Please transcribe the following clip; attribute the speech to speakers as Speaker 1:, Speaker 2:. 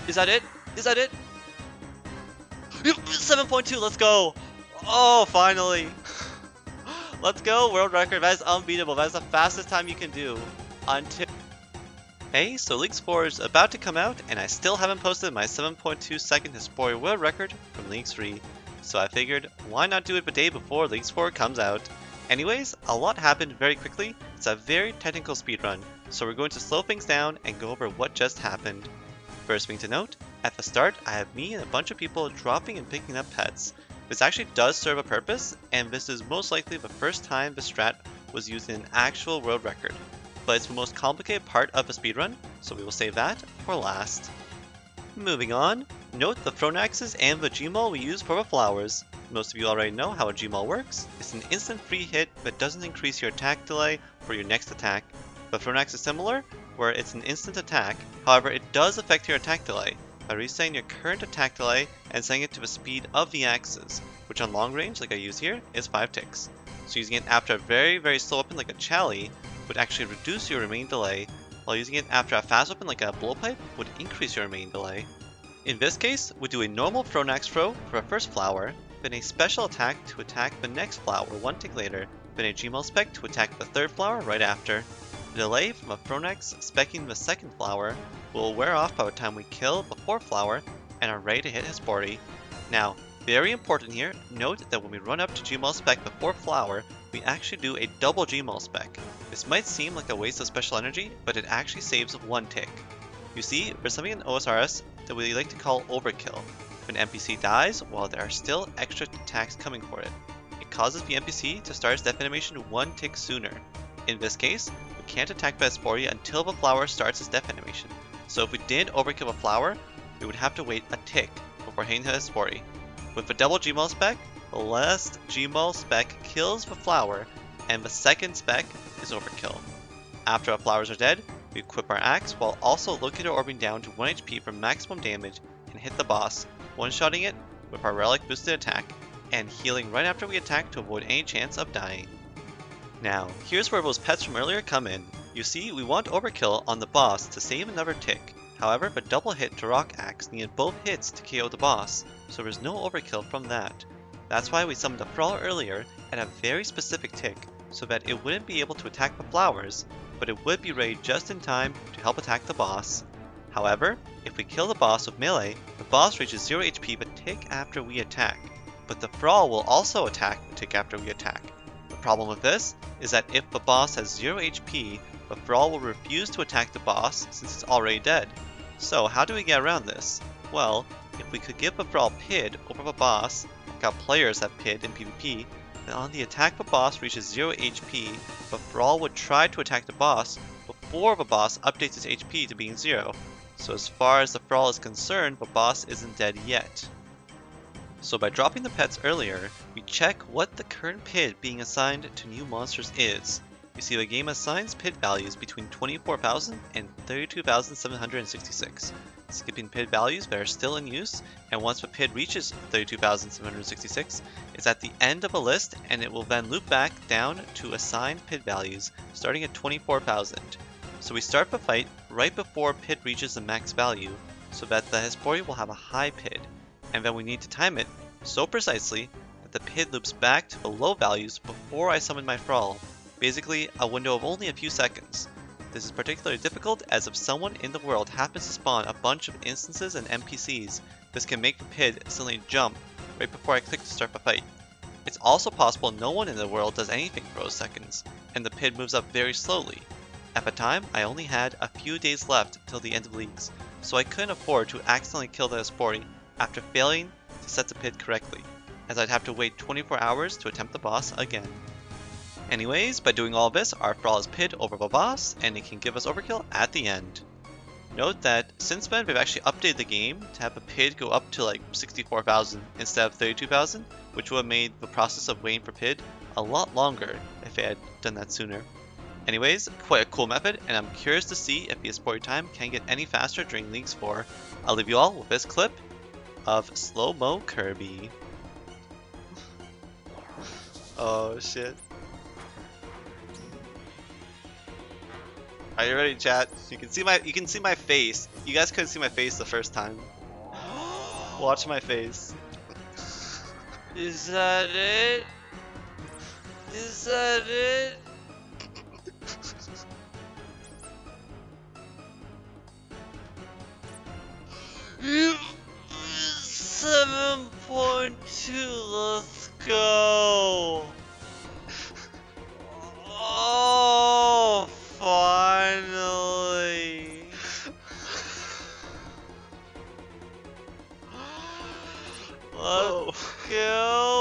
Speaker 1: Is that it? Is that it? 7.2, let's go! Oh, finally! Let's go, world record. That is unbeatable. That is the fastest time you can do. Until... Hey, so Leagues 4 is about to come out, and I still haven't posted my 7.2 second Hespori world record from Leagues 3. So I figured, why not do it a day before Leagues 4 comes out? Anyways, a lot happened very quickly. It's a very technical speedrun, so we're going to slow things down and go over what just happened. First thing to note, at the start I have me and a bunch of people dropping and picking up pets. This actually does serve a purpose, and this is most likely the first time the strat was used in an actual world record. But it's the most complicated part of the speedrun, so we will save that for last. Moving on, note the Phronaxes and the Gmaul we use for the flowers. Most of you already know how a Gmaul works. It's an instant free hit that doesn't increase your attack delay for your next attack. The Phronax is similar, where it's an instant attack, however it does affect your attack delay by resetting your current attack delay and setting it to the speed of the axes, which on long range, like I use here, is 5 ticks. So using it after a very slow weapon like a Chally would actually reduce your remaining delay, while using it after a fast weapon like a Blowpipe would increase your remaining delay. In this case, we do a normal Phronax throw for a first flower, then a special attack to attack the next flower 1 tick later, then a Gmaul spec to attack the third flower right after. The delay from a Phronax specking the second flower will wear off by the time we kill the fourth flower and are ready to hit Hespori. Now, very important here, note that when we run up to Gmaul spec the fourth flower, we actually do a double Gmaul spec. This might seem like a waste of special energy, but it actually saves 1 tick. You see, there's something in OSRS that we like to call overkill. If an NPC dies while there are still extra attacks coming for it, it causes the NPC to start its death animation 1 tick sooner. In this case, we can't attack the Hespori until the flower starts its death animation. So if we did overkill a flower, we would have to wait a tick before hitting the Hespori. With the double Gmaul spec, the last Gmaul spec kills the flower, and the second spec is overkill. After our flowers are dead, we equip our axe while also locator orbing down to 1 HP for maximum damage and hit the boss, one-shotting it with our relic boosted attack, and healing right after we attack to avoid any chance of dying. Now, here's where those pets from earlier come in. You see, we want overkill on the boss to save another tick. However, the double hit to Rock Axe needed both hits to KO the boss, so there's no overkill from that. That's why we summoned the Thrall earlier at a very specific tick, so that it wouldn't be able to attack the flowers, but it would be ready just in time to help attack the boss. However, if we kill the boss with melee, the boss reaches 0 HP the tick after we attack, but the Thrall will also attack the tick after we attack. The problem with this is that if the boss has 0 HP, the Thrall will refuse to attack the boss since it's already dead. So how do we get around this? Well, if we could give the Thrall PID over the boss, like how players have PID in PvP, then on the attack the boss reaches 0 HP, the Thrall would try to attack the boss before the boss updates its HP to being 0. So as far as the Thrall is concerned, the boss isn't dead yet. So by dropping the pets earlier, we check what the current PID being assigned to new monsters is. You see the game assigns PID values between 24,000 and 32,766, skipping PID values that are still in use, and once the PID reaches 32,766, it's at the end of a list and it will then loop back down to assigned PID values starting at 24,000. So we start the fight right before PID reaches the max value, so that the Hespori will have a high PID, and then we need to time it so precisely that the PID loops back to the low values before I summon my Thrall. Basically, a window of only a few seconds. This is particularly difficult as if someone in the world happens to spawn a bunch of instances and NPCs, this can make the PID suddenly jump right before I click to start the fight. It's also possible no one in the world does anything for those seconds, and the PID moves up very slowly. At the time, I only had a few days left till the end of Leagues, so I couldn't afford to accidentally kill the Hespori after failing to set the PID correctly, as I'd have to wait 24 hours to attempt the boss again. Anyways, by doing all this, our Thrall is PID over the boss, and it can give us overkill at the end. Note that since then they've actually updated the game to have the PID go up to like 64,000 instead of 32,000, which would have made the process of waiting for PID a lot longer if they had done that sooner. Anyways, quite a cool method, and I'm curious to see if the Hespori time can get any faster during Leagues 4. I'll leave you all with this clip of Slow-Mo Kirby. Oh shit. Are you ready, chat? You can see my face. You guys couldn't see my face the first time. Watch my face. Is that it? Is that it? 7.2, let's go! Oh, finally! Let's go!